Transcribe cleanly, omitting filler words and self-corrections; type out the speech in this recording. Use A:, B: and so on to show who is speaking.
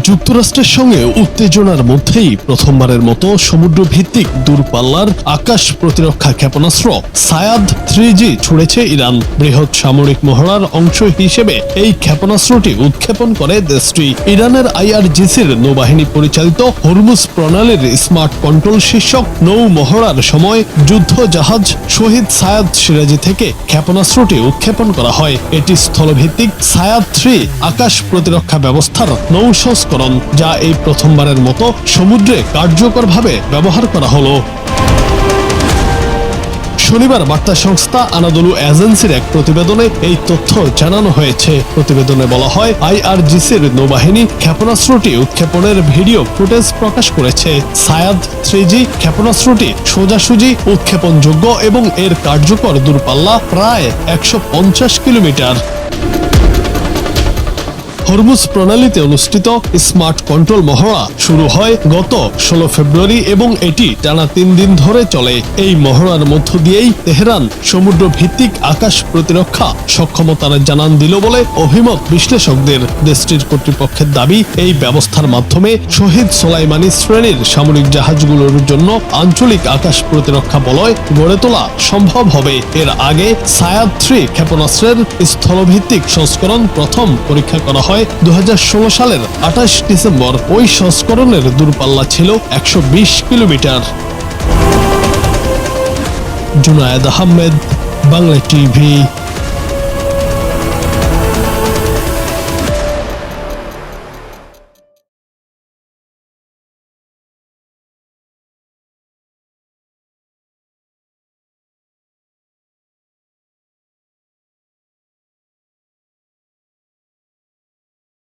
A: যুক্তরাষ্ট্রের সঙ্গে উত্তেজনার মধ্যেই প্রথমবারের মতো সমুদ্র ভিত্তিক দূরপাল্লার আকাশ প্রতিরক্ষা ক্ষেপণাস্ত্র সায়াদ 3G ছুড়েছে ইরান। বৃহৎ সামরিক মহড়ার অংশ হিসেবে এই ক্ষেপণাস্ত্রটি উৎক্ষেপণ করে দেশটি। ইরানের IRGCর নৌবাহিনী পরিচালিত হরমুজ প্রণালীর স্মার্ট কন্ট্রোল শীর্ষক নৌ মহড়ার সময় যুদ্ধ জাহাজ শহীদ সায়াদ সিরাজি থেকে ক্ষেপণাস্ত্রটি উৎক্ষেপণ করা হয়। এটি স্থলভিত্তিক সায়াদ 3 আকাশ প্রতিরক্ষা ব্যবস্থার নৌ সংস্করণ, যা এই প্রথমবারের মতো সমুদ্রে কার্যকরভাবে ব্যবহার করা হলো। শনিবার বার্তা সংস্থা আনাদোলু এজেন্সির এক প্রতিবেদনে এই তথ্য জানানো হয়েছে। প্রতিবেদনে বলা হয়, IRGCর নৌবাহিনী ক্ষেপণাস্ত্রটি উৎক্ষেপণের ভিডিও ফুটেজ প্রকাশ করেছে। সায়াদ 3G ক্ষেপণাস্ত্রটি সোজাসুজি উৎক্ষেপণযোগ্য এবং এর কার্যকর দূরপাল্লা প্রায় 150 কিলোমিটার। হরমুজ প্রণালীতে অনুষ্ঠিত স্মার্ট কন্ট্রোল মহড়া শুরু হয় গত 16 ফেব্রুয়ারি এবং এটি টানা 3 দিন ধরে চলে। এই মহড়ার মধ্য দিয়েই তেহরান সমুদ্র ভিত্তিক আকাশ প্রতিরক্ষা সক্ষমতার জানান দিল বলে অভিমত বিশ্লেষকদের। দেশটির কর্তৃপক্ষের দাবি, এই ব্যবস্থার মাধ্যমে শহীদ সোলাইমানি শ্রেণীর সামরিক জাহাজগুলোর জন্য আঞ্চলিক আকাশ প্রতিরক্ষা বলয় গড়ে তোলা সম্ভব হবে। এর আগে সায়াদ 3 ক্ষেপণাস্ত্রের স্থলভিত্তিক সংস্করণ প্রথম পরীক্ষা করা হয় 2016 সালের 28 ডিসেম্বর। ওই সংস্করণের দূরপাল্লা ছিল 120 কিলোমিটার। জুনায়েদ আহমেদ, বাংলা টিভি।